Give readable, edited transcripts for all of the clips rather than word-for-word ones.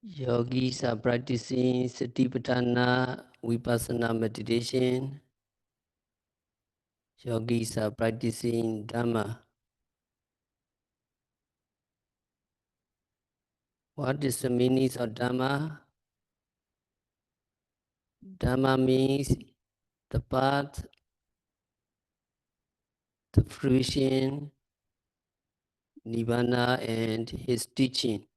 Yogis are practicing Satipatthana Vipassana meditation. Yogis are practicing Dhamma. What is the meaning of Dhamma? Dhamma means the path, the fruition, Nibbana, and his teaching.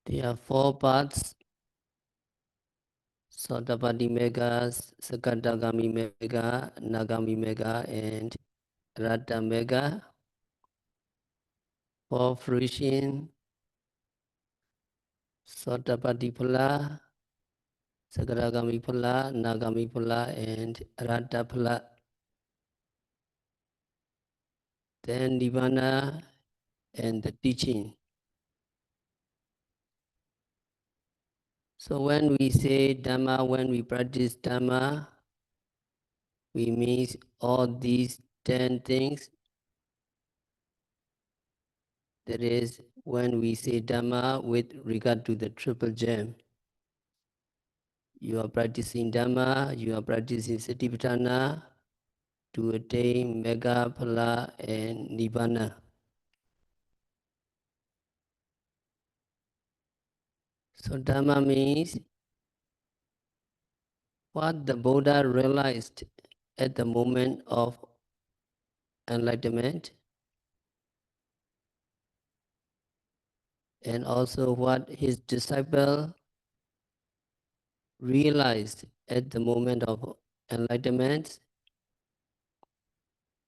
There are four paths: Sotapatti Mega, Sakadagami Mega, Nagami Mega, and Ratta Mega. For fruition, Sotapatti Phala, Sakadagami Phala, Nagami Phala, and Ratta Phala. Then Nibbana and the teaching. So when we say Dhamma, when we practice Dhamma, we mean all these 10 things. That is, when we say Dhamma with regard to the triple gem, you are practicing Dhamma, you are practicing Satipatthana to attain Mega, Phala, and Nibbana. So Dhamma means what the Buddha realized at the moment of enlightenment, and also what his disciple realized at the moment of enlightenment,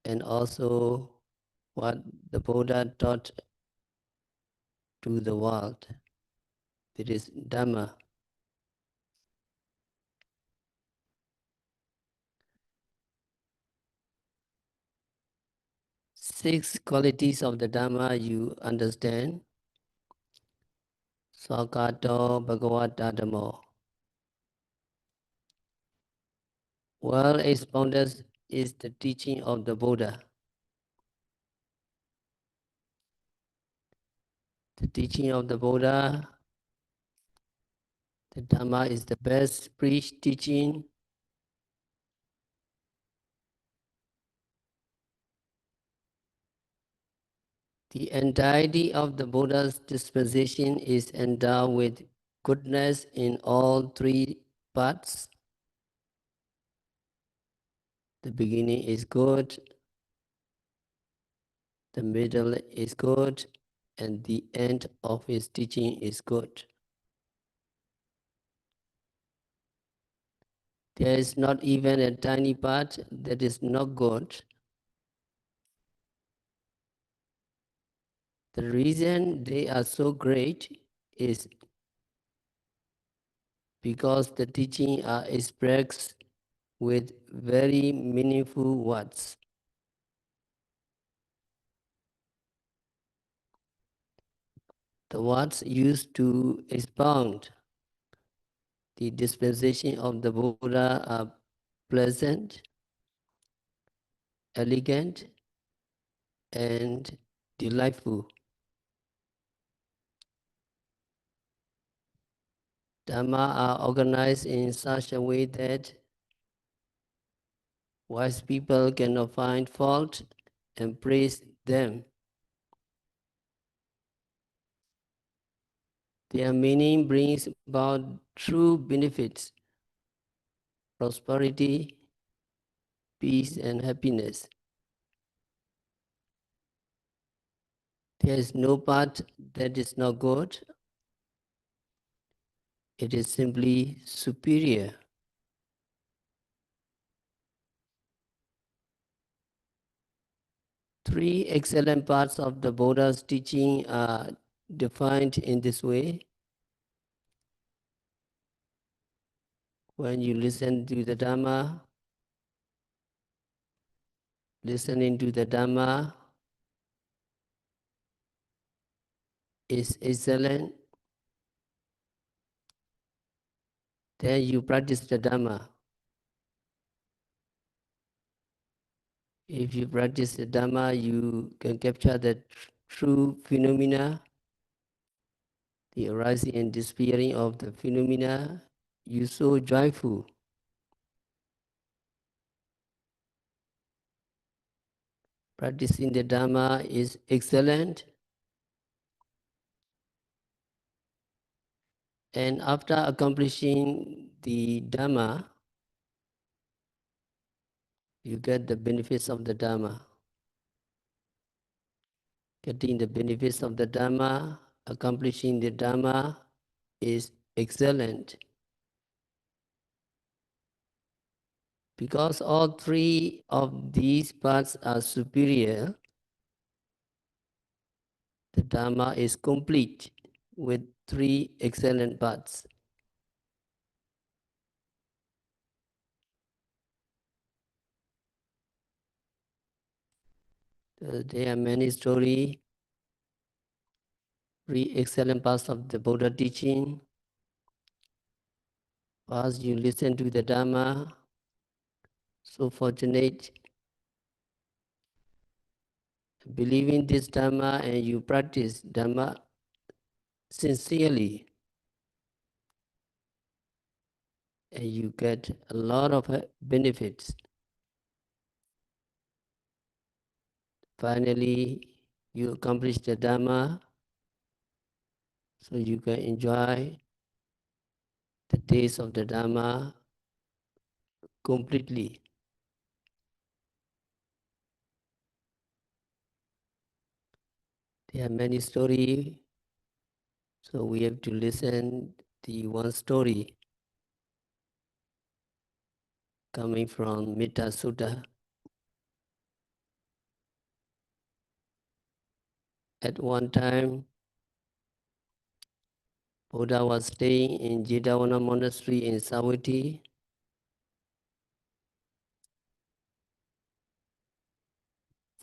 and also what the Buddha taught to the world. It is Dhamma. Six qualities of the Dhamma you understand. Sakato Bhagavata Dhammo. Well expounded is the teaching of the Buddha. The teaching of the Buddha, the Dhamma is the best preached teaching. The entirety of the Buddha's disposition is endowed with goodness in all three parts. The beginning is good, the middle is good, and the end of his teaching is good. There is not even a tiny part that is not good. The reason they are so great is because the teaching are expressed with very meaningful words. The words used to expound the dispensation of the Buddha are pleasant, elegant, and delightful. Dhamma are organized in such a way that wise people cannot find fault and praise them. Their meaning brings about true benefits, prosperity, peace, and happiness. There is no part that is not good. It is simply superior. Three excellent parts of the Buddha's teaching are defined in this way. When you listen to the Dhamma, listening to the Dhamma is excellent. Then you practice the Dhamma. If you practice the Dhamma, you can capture the true phenomena. the arising and disappearing of the phenomena, you so joyful. Practicing the Dhamma is excellent, and after accomplishing the Dhamma, you get the benefits of the Dhamma. Getting the benefits of the Dhamma, accomplishing the Dhamma is excellent. Because all three of these parts are superior, the Dhamma is complete with three excellent parts. There are many stories, three excellent parts of the Buddha teaching. First, you listen to the Dhamma, so fortunate, believe in this Dhamma and you practice Dhamma sincerely, and you get a lot of benefits. Finally, you accomplish the Dhamma, so you can enjoy the taste of the Dhamma completely. There are many stories, so we have to listen the one story coming from Metta Sutta. At one time, Buddha was staying in Jetavana monastery in Savatthi.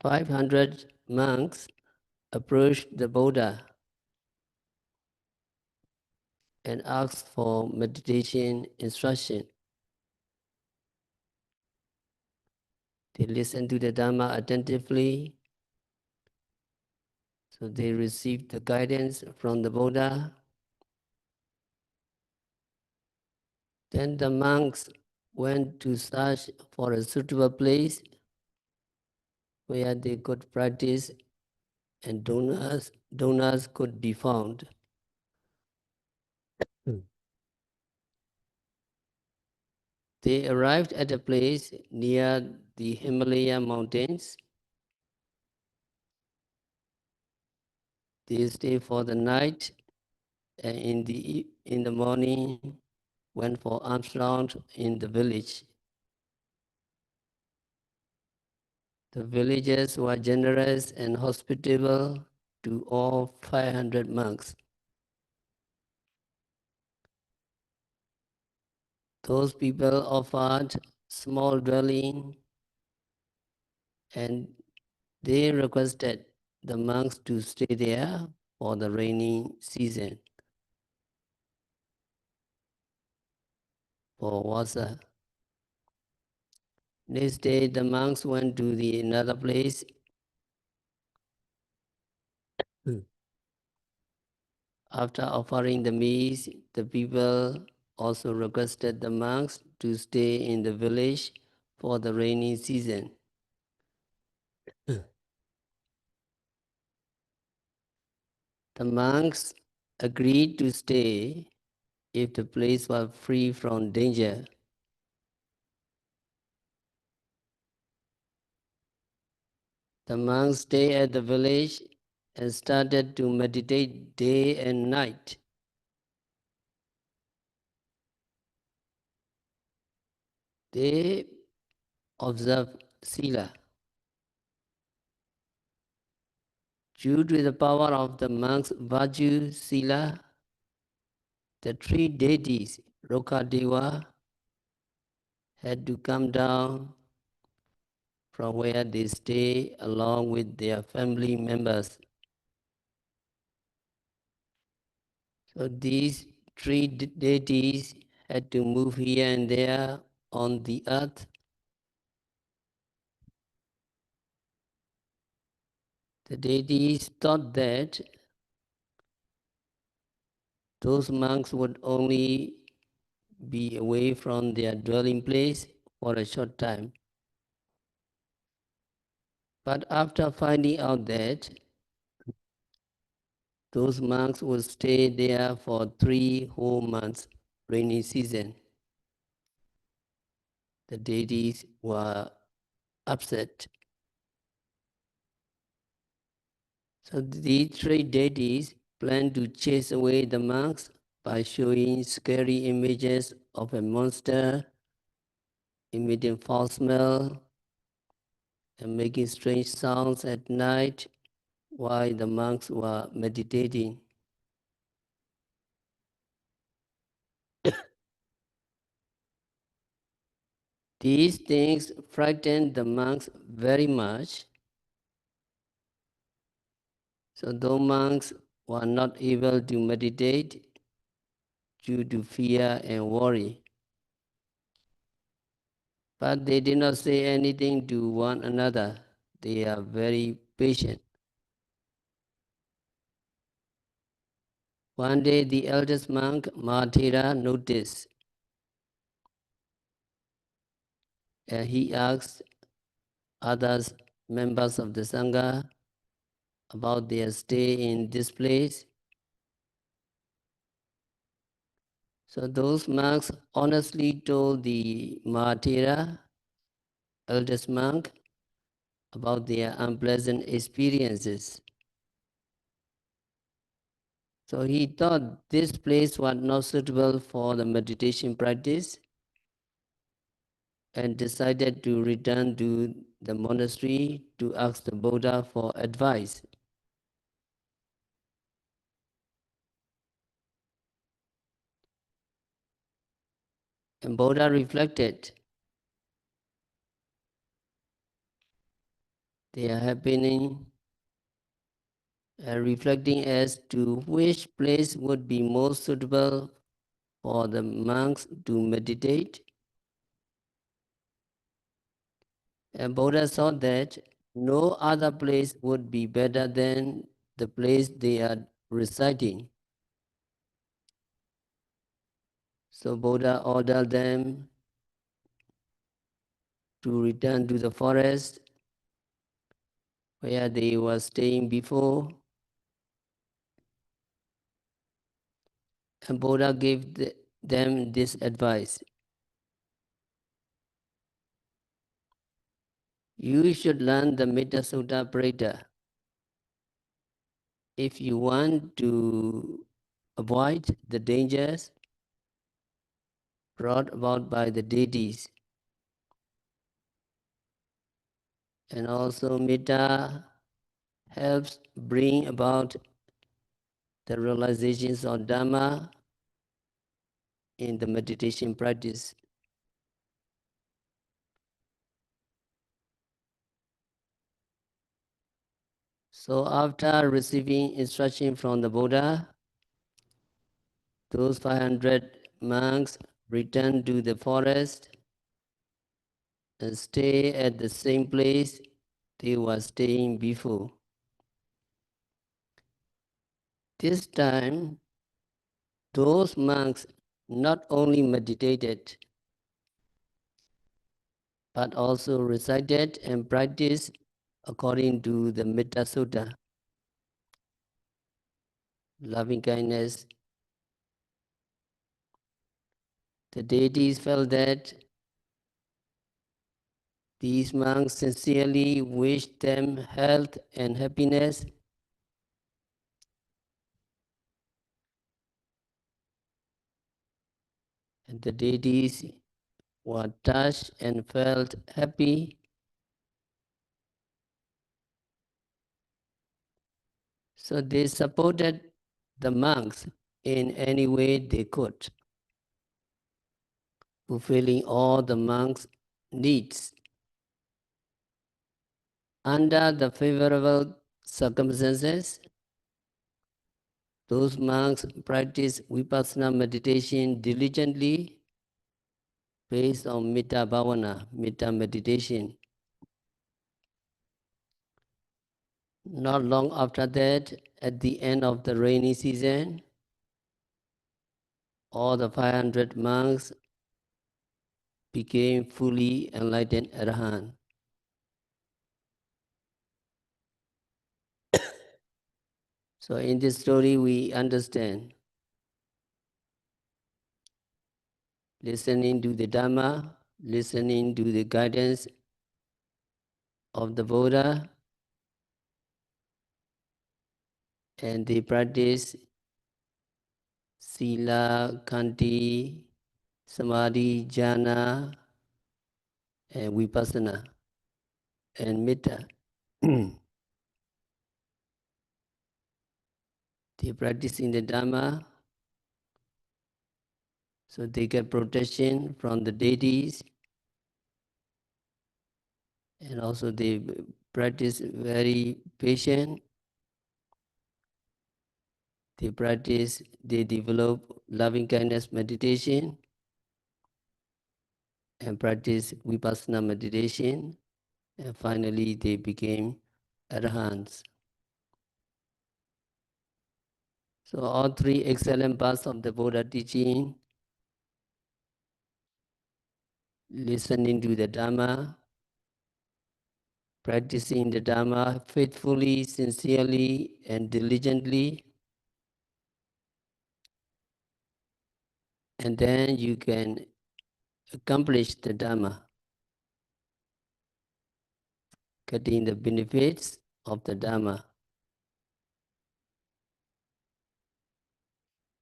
500 monks approached the Buddha and asked for meditation instruction. They listened to the Dhamma attentively, so they received the guidance from the Buddha. Then the monks went to search for a suitable place where they could practice and donors could be found. They arrived at a place near the Himalaya mountains. They stayed for the night and in the morning went for alms round in the village. The villagers were generous and hospitable to all 500 monks. Those people offered small dwelling and they requested the monks to stay there for the rainy season, for water. Next day, the monks went to another place. After offering the meals, the people also requested the monks to stay in the village for the rainy season. The monks agreed to stay if the place was free from danger. The monks stayed at the village and started to meditate day and night. They observed Sila. Due to the power of the monks' virtue, Sila, the three deities, Rokadeva, had to come down from where they stay along with their family members. So these three deities had to move here and there on the earth. The deities thought that those monks would only be away from their dwelling place for a short time. But after finding out that those monks would stay there for 3 whole months, rainy season, the deities were upset. So these 3 deities planned to chase away the monks by showing scary images of a monster, emitting foul smell, and making strange sounds at night while the monks were meditating. These things frightened the monks very much, so though monks were not able to meditate due to fear and worry, but they did not say anything to one another. They are very patient. One day the eldest monk, Mahathira, noticed, and he asked other members of the Sangha about their stay in this place. So those monks honestly told the Mahathira, eldest monk, about their unpleasant experiences. So he thought this place was not suitable for the meditation practice and decided to return to the monastery to ask the Buddha for advice. And Buddha reflected, they are happening and reflecting as to which place would be most suitable for the monks to meditate. And Buddha saw that no other place would be better than the place they are residing. So Buddha ordered them to return to the forest where they were staying before. And Buddha gave them this advice. You should learn the Metta Sutta Parita if you want to avoid the dangers brought about by the deities. And also Metta helps bring about the realizations of Dhamma in the meditation practice. So after receiving instruction from the Buddha, those 500 monks returned to the forest and stay at the same place they were staying before. This time, those monks not only meditated, but also recited and practiced according to the Metta Sutta, loving kindness. The deities felt that these monks sincerely wished them health and happiness, and the deities were touched and felt happy. So they supported the monks in any way they could, fulfilling all the monks' needs. Under the favorable circumstances, those monks practice vipassana meditation diligently based on Metta Bhavana, Metta meditation. Not long after that, at the end of the rainy season, all the 500 monks became fully enlightened Arahant. So in this story we understand listening to the Dhamma, listening to the guidance of the Buddha, and they practice Sila, Khanti, Samadhi, Jhana, and Vipassana, and Metta. They practice in the Dhamma, so they get protection from the deities, and also they practice very patient. They develop loving kindness meditation and practice Vipassana meditation, and finally they became Arahants. So all three excellent paths of the Buddha teaching, listening to the Dhamma, practicing the Dhamma faithfully, sincerely, and diligently, and then you can accomplish the Dhamma, getting the benefits of the Dhamma.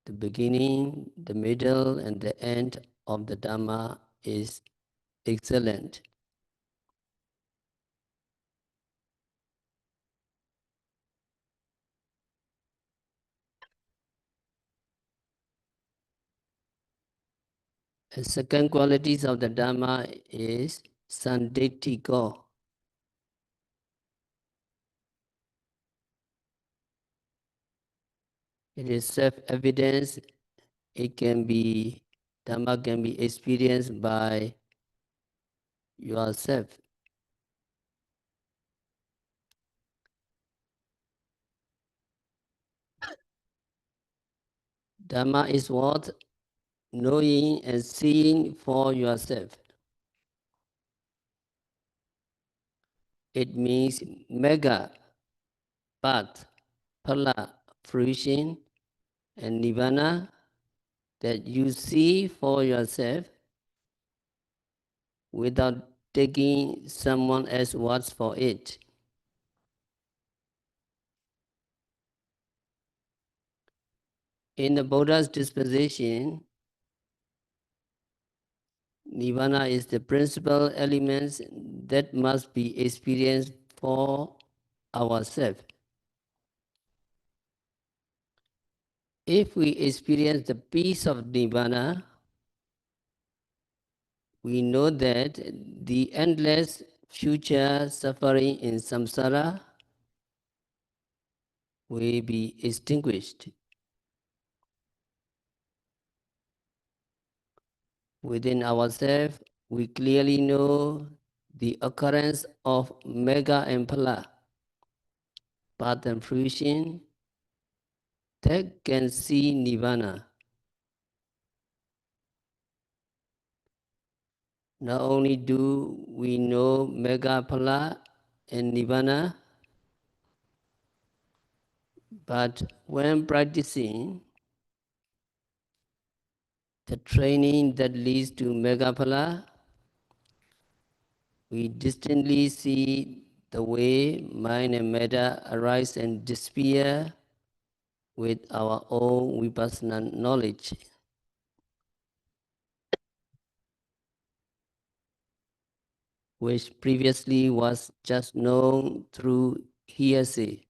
The beginning, the middle, and the end of the Dhamma is excellent. The second qualities of the Dhamma is Sanditthiko. It is self-evidence. Dhamma can be experienced by yourself. Dhamma is what? Knowing and seeing for yourself. It means mega, path, phala, fruition, and nirvana that you see for yourself without taking someone else's words for it. In the Buddha's disposition, nirvana is the principal element that must be experienced for ourselves. If we experience the peace of nirvana, we know that the endless future suffering in samsara will be extinguished. Within ourselves, we clearly know the occurrence of mega and phala, path and fruition, that can see nirvana. Not only do we know mega phala and nirvana, but when practicing the training that leads to mega phala, we distinctly see the way mind and matter arise and disappear with our own vipassana knowledge. Which previously was just known through hearsay,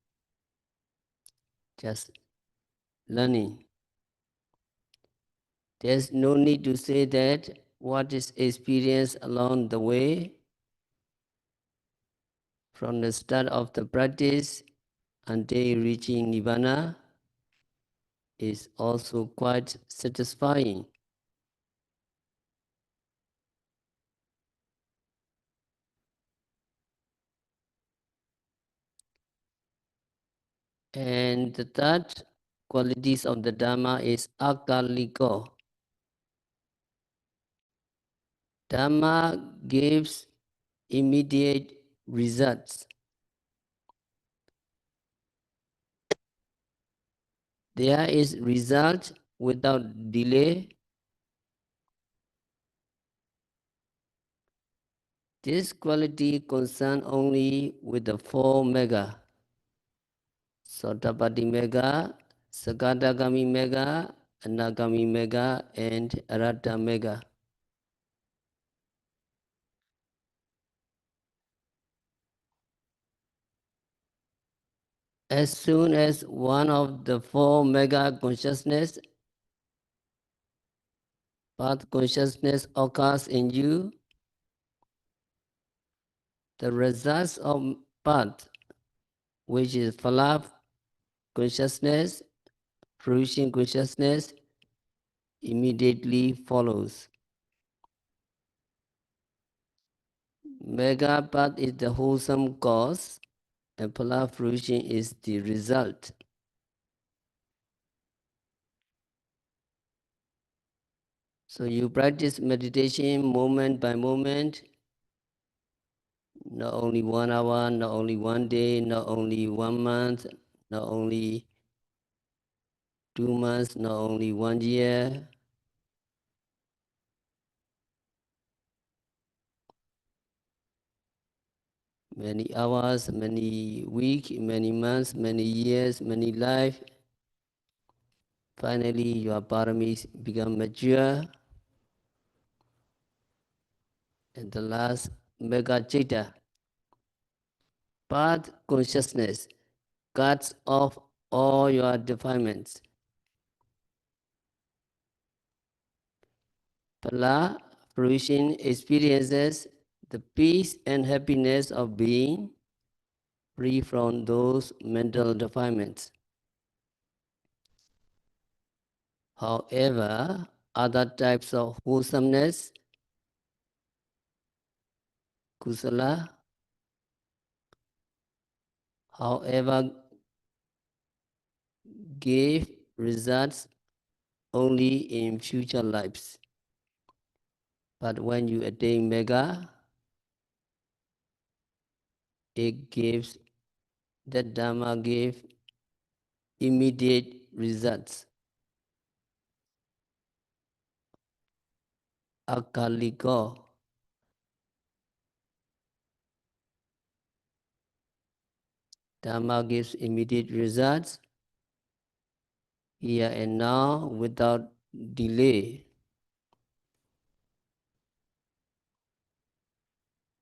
just learning. There's no need to say that what is experienced along the way from the start of the practice until reaching nirvana is also quite satisfying. And the third qualities of the Dhamma is akaliko. Dhamma gives immediate results. There is result without delay. This quality concerns only with the four mega: Sotapatti mega, Sakadagami mega, Anagami mega, and Arata mega. As soon as one of the four mega consciousness, path consciousness occurs in you, the results of path, which is phala consciousness, fruition consciousness, immediately follows. Mega path is the wholesome cause, and phala fruition is the result. So you practice meditation moment by moment, not only 1 hour, not only 1 day, not only 1 month, not only 2 months, not only 1 year. Many hours, many weeks, many months, many years, many life. Finally, your paramis become mature. And the last, mega chitta, path consciousness, cuts off all your defilements. Phala, fruition, experiences the peace and happiness of being free from those mental defilements. However, other types of wholesomeness, kusala, however, give results only in future lives. But when you attain mega, it gives, that Dhamma gives immediate results. Akaliko, Dhamma gives immediate results here and now without delay.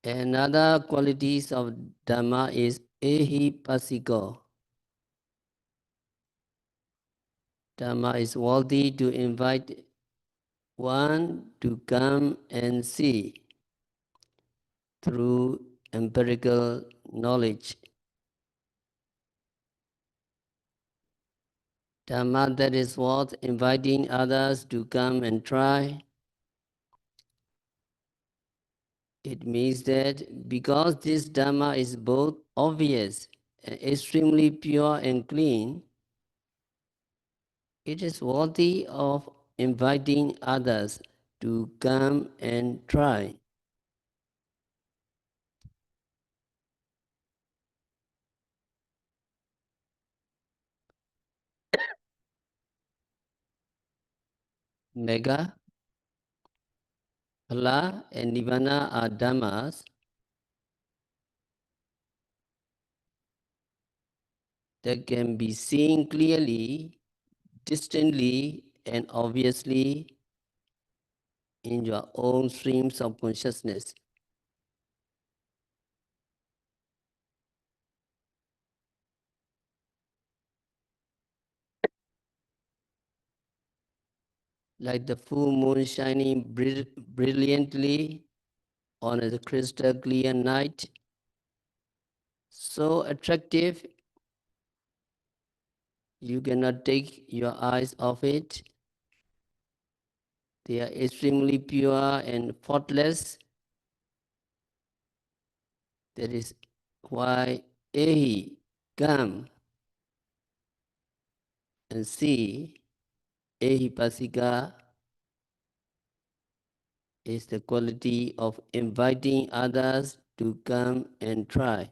Another qualities of Dhamma is ehipasiko. Dhamma is worthy to invite one to come and see through empirical knowledge. Dhamma that is worth inviting others to come and try. It means that because this Dhamma is both obvious and extremely pure and clean, it is worthy of inviting others to come and try. Mega, Phala, and Nibbana are Dhammas that can be seen clearly, distantly, and obviously in your own streams of consciousness. Like the full moon shining brilliantly on a crystal clear night, so attractive you cannot take your eyes off it. They are extremely pure and faultless. That is why Ehi, come and see, Ehi Pasika, is the quality of inviting others to come and try.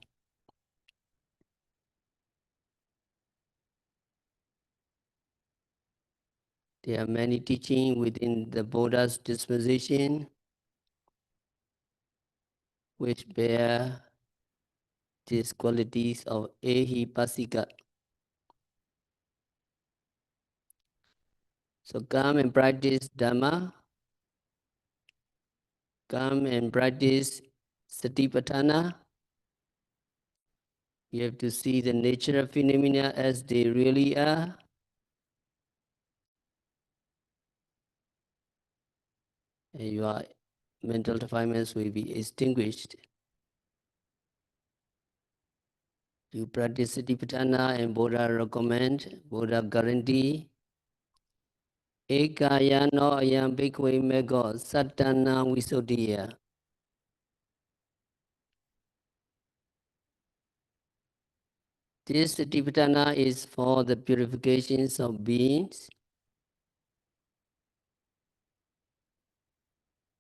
There are many teachings within the Buddha's disposition which bear these qualities of ehipasika. So come and practice Dhamma, come and practice Satipatthana. You have to see the nature of phenomena as they really are. And your mental defilements will be extinguished. You practice Satipatthana and Buddha recommend, Buddha guarantee. Ekaya no ayam bhikkhave mego sattana visuddhiya. This Satipatthana is for the purifications of beings.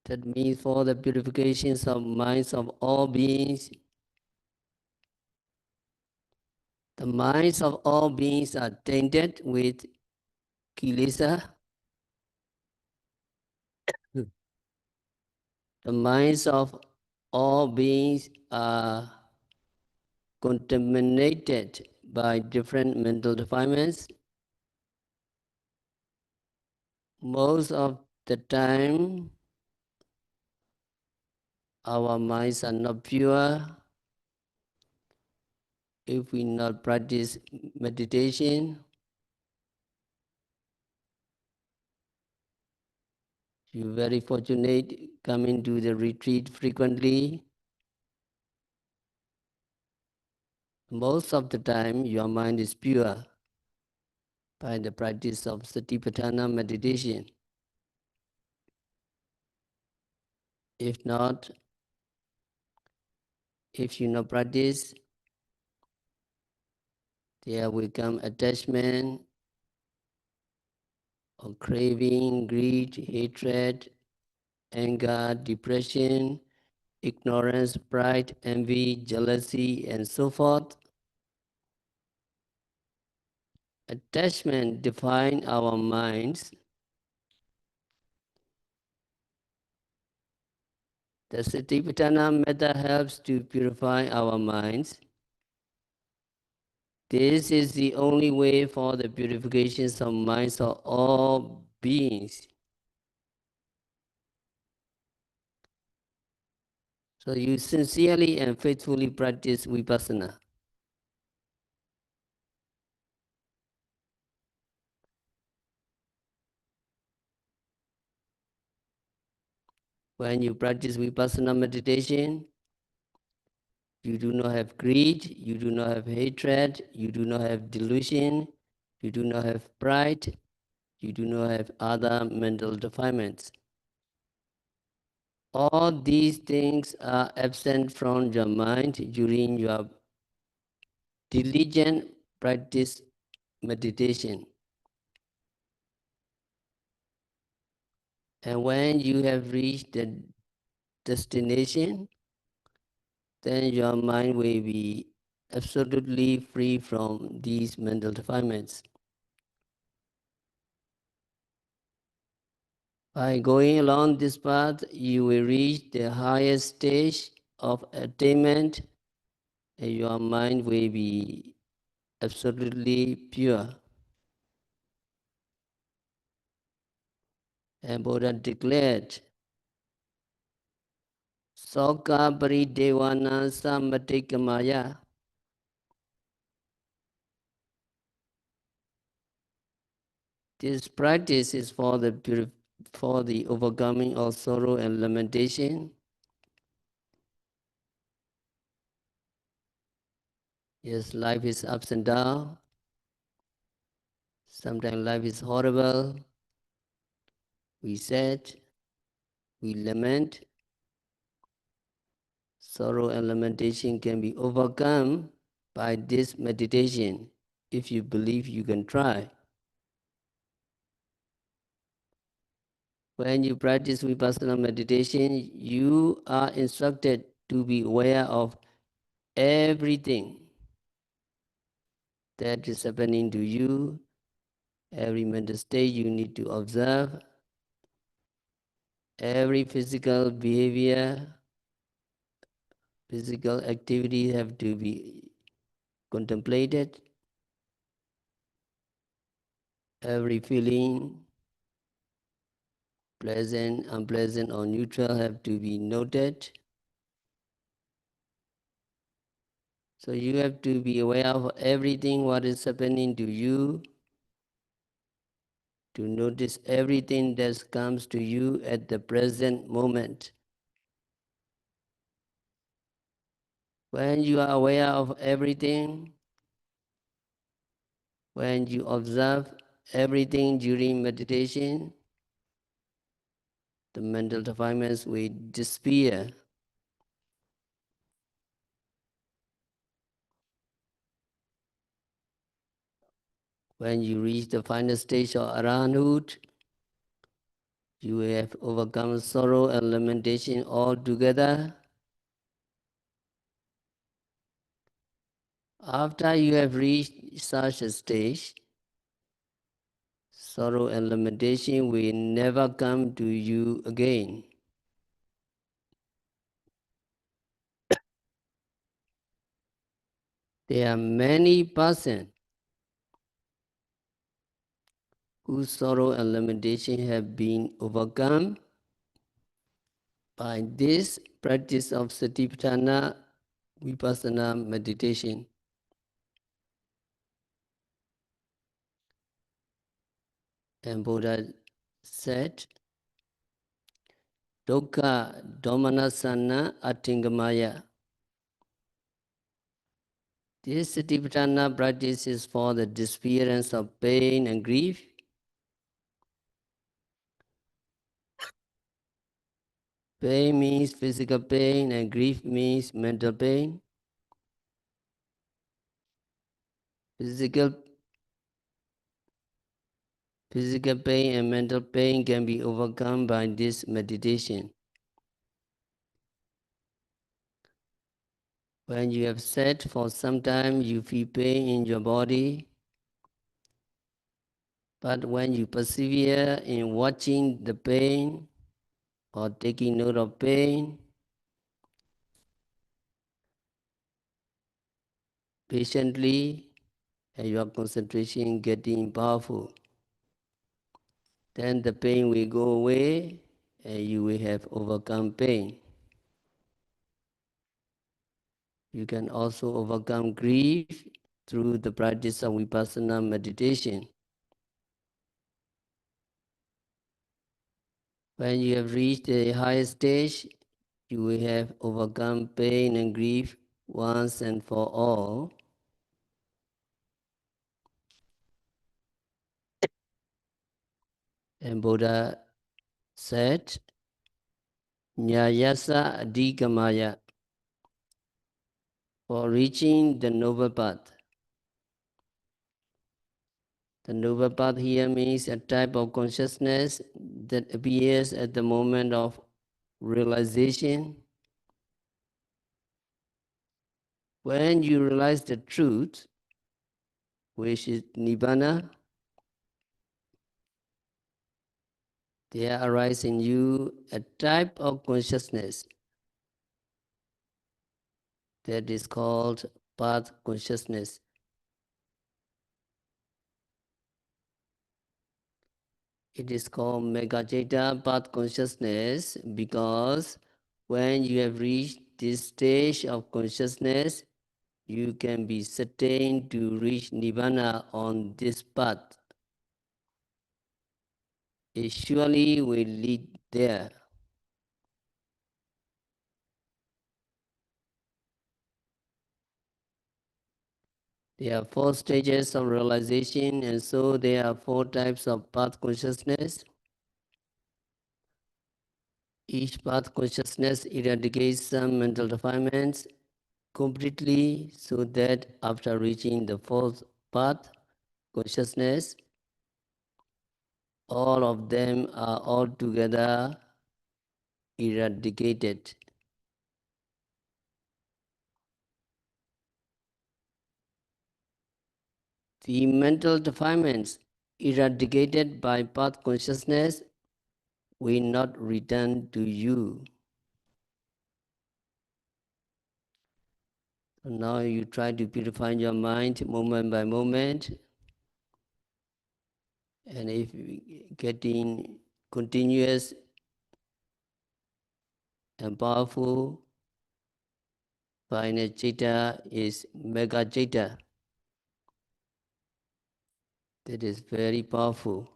That means for the purifications of minds of all beings. The minds of all beings are tainted with kilesa. The minds of all beings are contaminated by different mental defilements. Most of the time, our minds are not pure. If we not practice meditation, you're very fortunate coming to the retreat frequently. Most of the time, your mind is pure by the practice of Satipatthana meditation. If not, if you not practice, there will come attachment or craving, greed, hatred, anger, depression, ignorance, pride, envy, jealousy, and so forth. Attachment defines our minds. The Satipatthana method helps to purify our minds. This is the only way for the purifications of minds of all beings. So you sincerely and faithfully practice vipassana. When you practice vipassana meditation, you do not have greed, you do not have hatred, you do not have delusion, you do not have pride, you do not have other mental defilements. All these things are absent from your mind during your diligent practice meditation. And when you have reached the destination, then your mind will be absolutely free from these mental defilements. By going along this path, you will reach the highest stage of attainment, and your mind will be absolutely pure. And Buddha declared, Soka Paridevana Samatikamaya. This practice is for the overcoming of sorrow and lamentation. Yes, life is ups and downs. Sometimes life is horrible. We sad, we lament. Sorrow and lamentation can be overcome by this meditation if you believe you can try. When you practice vipassana meditation, you are instructed to be aware of everything that is happening to you. Every mental state you need to observe. Every physical behavior, physical activity have to be contemplated. Every feeling, pleasant, unpleasant, or neutral, have to be noted. So you have to be aware of everything what is happening to you, to notice everything that comes to you at the present moment. When you are aware of everything, when you observe everything during meditation, the mental defilements will disappear. When you reach the final stage of Arahanthood, you have overcome sorrow and lamentation altogether. After you have reached such a stage, sorrow and lamentation will never come to you again. There are many persons whose sorrow and lamentation have been overcome by this practice of Satipatthana Vipassana meditation. And Buddha said, Dukkha Domanasana Atingamaya. This Satipatthana practice is for the disappearance of pain and grief. Pain means physical pain and grief means mental pain. Physical pain and mental pain can be overcome by this meditation. When you have sat for some time, you feel pain in your body. But when you persevere in watching the pain or taking note of pain, patiently, and your concentration getting powerful, then the pain will go away and you will have overcome pain. You can also overcome grief through the practice of vipassana meditation. When you have reached the highest stage, you will have overcome pain and grief once and for all. And Buddha said, Nyayasa Adhigamaya, for reaching the noble path. The noble path here means a type of consciousness that appears at the moment of realization. When you realize the truth, which is Nibbana, there arises in you a type of consciousness that is called path consciousness. It is called Megaceta path consciousness because when you have reached this stage of consciousness, you can be certain to reach Nibbana on this path. It surely will lead there. There are 4 stages of realization, and so there are 4 types of path consciousness. Each path consciousness eradicates some mental defilements completely, so that after reaching the 4th path consciousness, all of them are altogether eradicated. The mental defilements eradicated by path consciousness will not return to you. So now you try to purify your mind moment by moment, and if getting continuous and powerful, final citta is mega citta. That is very powerful,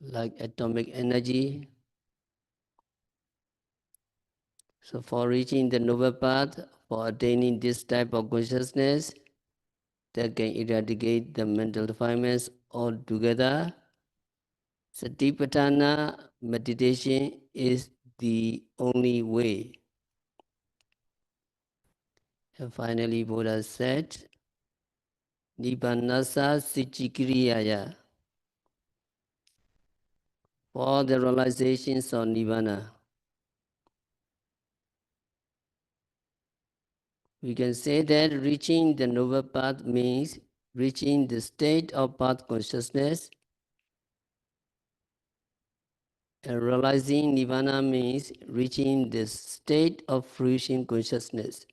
like atomic energy. So for reaching the noble path, for attaining this type of consciousness that can eradicate the mental defilements altogether, Satipatthana meditation is the only way. And finally, Buddha said, Nibbanasa Sichikriyaya, for the realizations of Nibbana. We can say that reaching the noble path means reaching the state of path consciousness, and realizing Nibbana means reaching the state of fruition consciousness.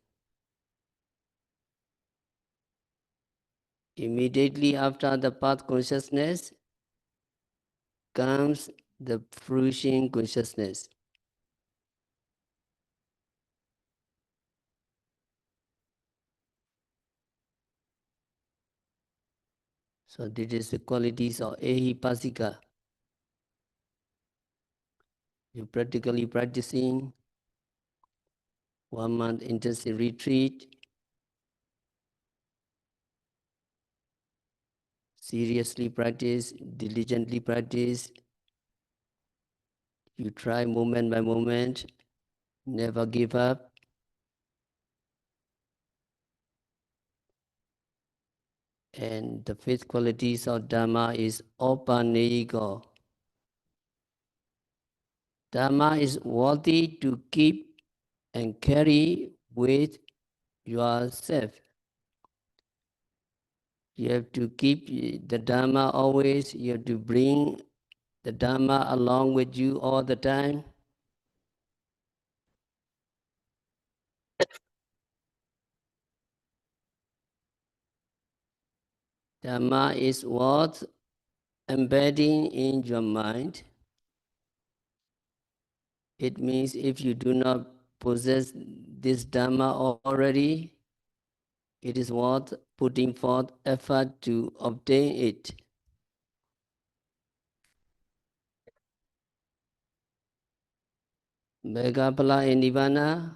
Immediately after the path consciousness comes the fruition consciousness. So this is the qualities of Ehipasika. You practically practicing 1 month intensive retreat, seriously practice, diligently practice. You try moment by moment, never give up. And the fifth qualities of Dhamma is Opanayiko. Dhamma is worthy to keep and carry with yourself. You have to keep the Dhamma always. You have to bring the Dhamma along with you all the time. Dhamma is worth embedding in your mind. It means if you do not possess this Dhamma already, it is worth putting forth effort to obtain it. Megapala and Nibbana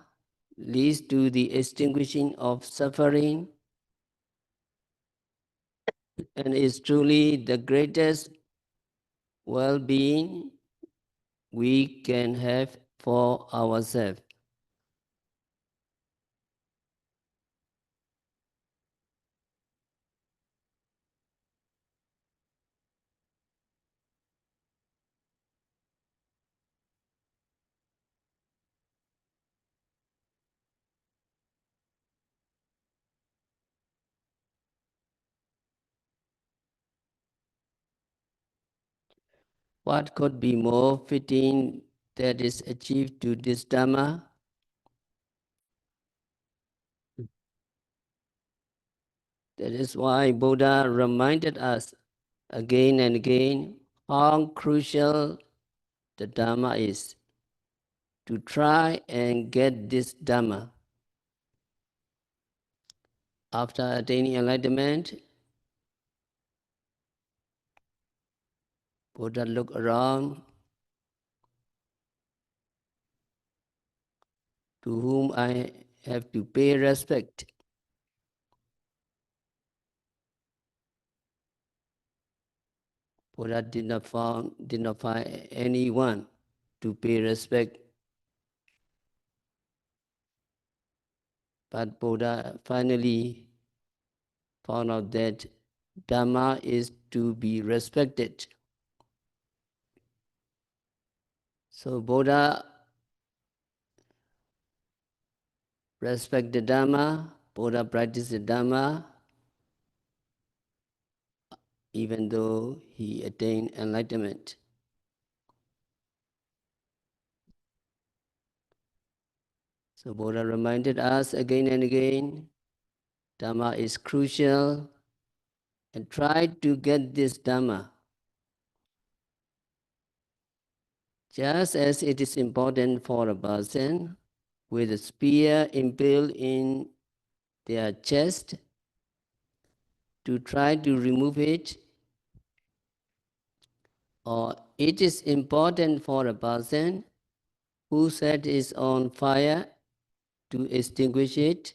leads to the extinguishing of suffering and is truly the greatest well-being we can have for ourselves. What could be more fitting that is achieved to this Dhamma? That is why Buddha reminded us again and again how crucial the Dhamma is. To try and get this Dhamma. After attaining enlightenment, Buddha looked around, to whom I have to pay respect. Buddha did not find anyone to pay respect, but Buddha finally found out that Dhamma is to be respected. So Buddha respect the Dhamma, Buddha practice the Dhamma, even though he attained enlightenment. So Buddha reminded us again and again, Dhamma is crucial, and try to get this Dhamma. Just as it is important for a person with a spear impaled in their chest to try to remove it, or it is important for a person who set is on fire to extinguish it,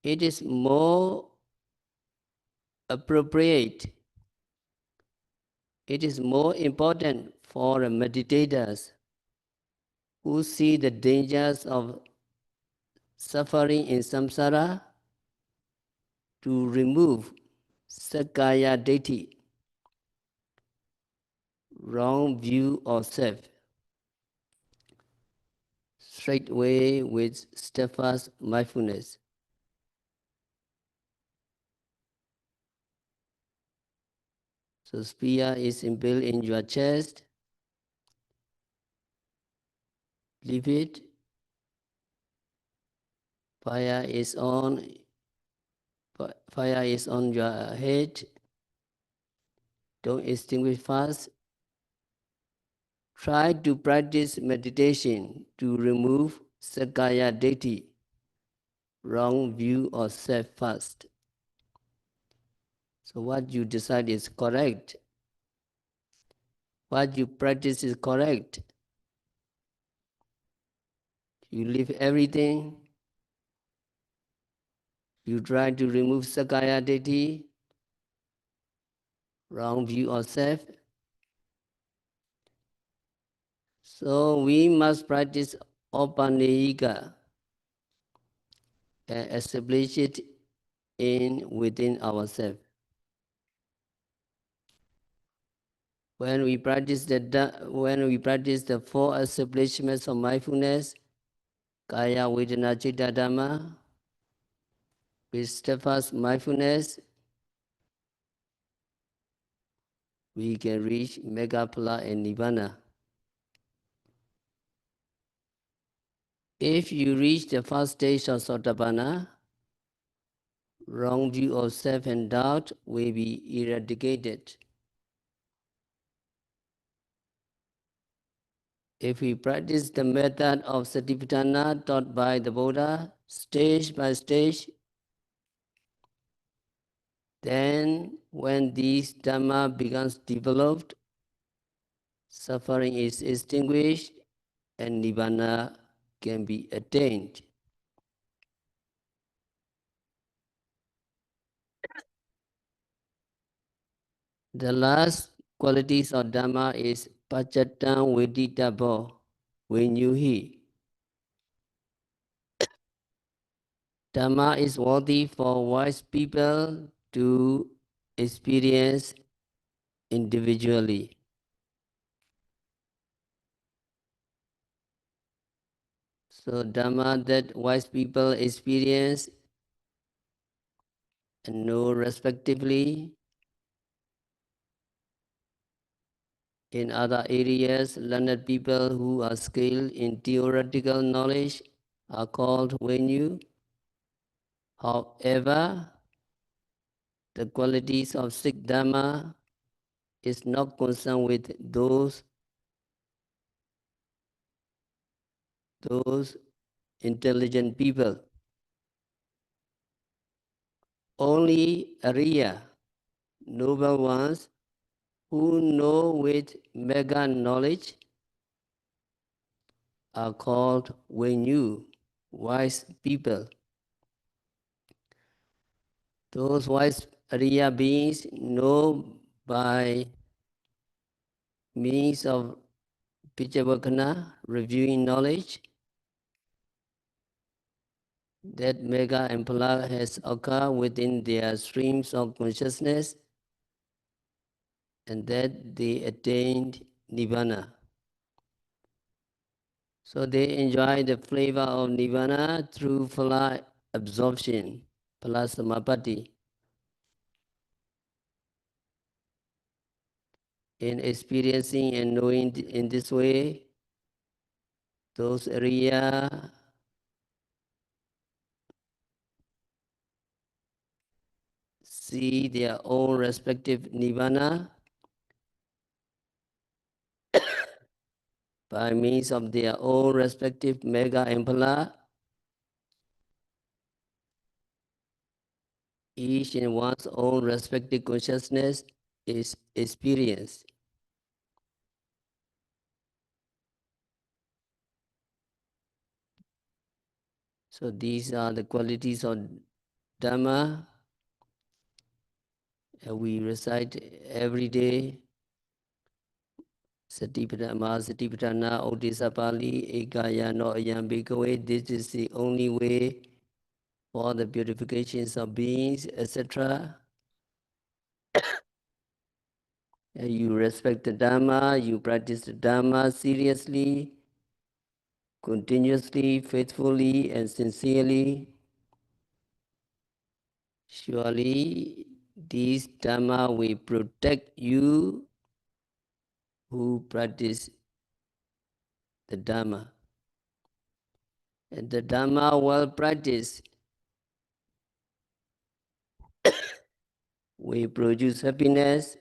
it is more appropriate, it is more important for meditators who see the dangers of suffering in samsara to remove Sakaya Deity, wrong view of self, straightway with steadfast mindfulness. So spear is impaled in your chest, leave it, fire is on your head, don't extinguish fast. Try to practice meditation to remove Sakaya Deity, wrong view of self first. So what you decide is correct. What you practice is correct. You leave everything. You try to remove Sakaya Deity, wrong view of self. So we must practice Opanayika and establish it within ourselves. When we practice the four establishments of mindfulness, Kaya Vedana Citta Dhamma, with steadfast mindfulness, we can reach Megaphala and Nibbana. If you reach the first stage of Sotapanna, wrong view of self and doubt will be eradicated. If we practice the method of Satipatthana taught by the Buddha, stage by stage, then when these Dhamma becomes developed, suffering is extinguished and Nibbana can be attained. The last qualities of Dhamma is Pachattam Veditabo, Vinyuhi. Dhamma is worthy for wise people to experience individually. So Dhamma that wise people experience and know respectively. In other areas, learned people who are skilled in theoretical knowledge are called Venyu. However, the qualities of Sikh Dhamma is not concerned with those intelligent people. Only Arya, noble ones, who know with mega knowledge are called Venyu, wise people. Those wise Arya beings know by means of Pichavakana, reviewing knowledge, that mega impala has occurred within their streams of consciousness, and that they attained Nibbana. So they enjoy the flavor of Nibbana through phala absorption, phala samapatti. In experiencing and knowing in this way, those areas see their own respective Nibbana by means of their own respective mega impala. Each in one's own respective consciousness is experienced. So these are the qualities of Dhamma, and we recite every day. Satipatthana, Satipatthana, Odisapali, Ekaya no Ayam Bhikkhave. This is the only way for the purifications of beings, etc. You respect the Dhamma, you practice the Dhamma seriously, continuously, faithfully, and sincerely. Surely, this Dhamma will protect you who practice the Dhamma. And the Dhamma well practiced will produce happiness.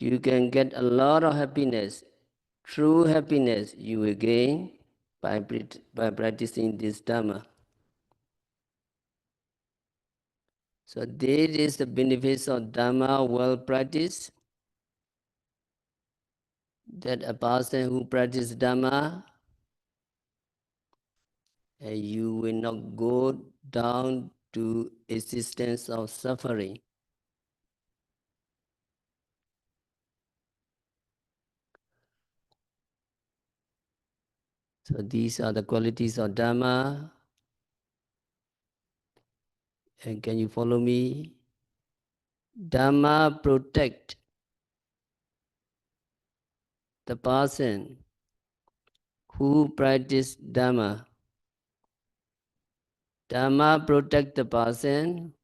You can get a lot of happiness. True happiness you will gain by practicing this Dhamma. So this is the benefits of Dhamma well practiced, that a person who practices Dhamma, you will not go down to existence of suffering. So these are the qualities of Dhamma. And can you follow me? Dhamma protect the person who practice Dhamma. Dhamma protect the person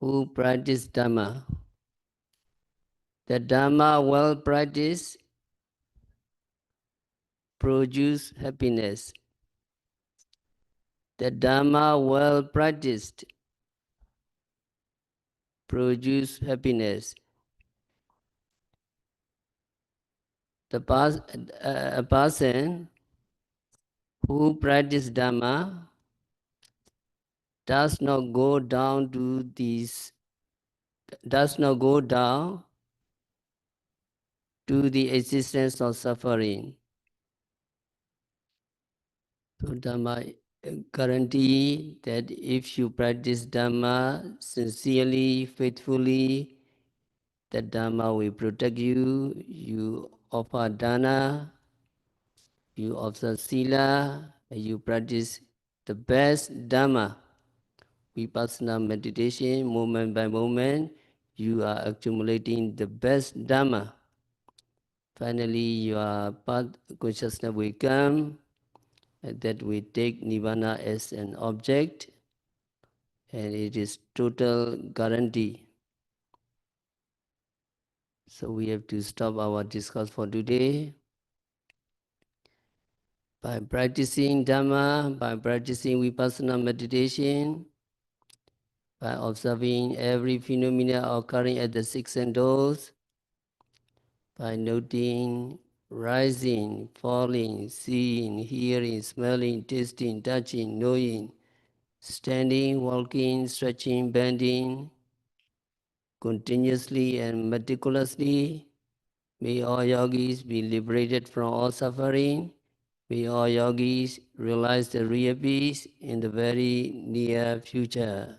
who practice Dhamma. The Dhamma well practiced produce happiness. The Dhamma well practiced produce happiness. A person who practice Dhamma does not go down to these, does not go down to the existence of suffering. So Dhamma guarantee that if you practice Dhamma sincerely, faithfully, that Dhamma will protect you. You offer dana, you observe sila, and you practice the best Dhamma. Vipassana meditation, moment by moment, you are accumulating the best Dhamma. Finally, your path consciousness will come, and that we take Nibbana as an object, and it is total guarantee. So we have to stop our discourse for today. By practicing Dhamma, by practicing Vipassana meditation, by observing every phenomena occurring at the six senses, by noting rising, falling, seeing, hearing, smelling, tasting, touching, knowing, standing, walking, stretching, bending, continuously and meticulously, may all yogis be liberated from all suffering. May all yogis realize the real peace in the very near future.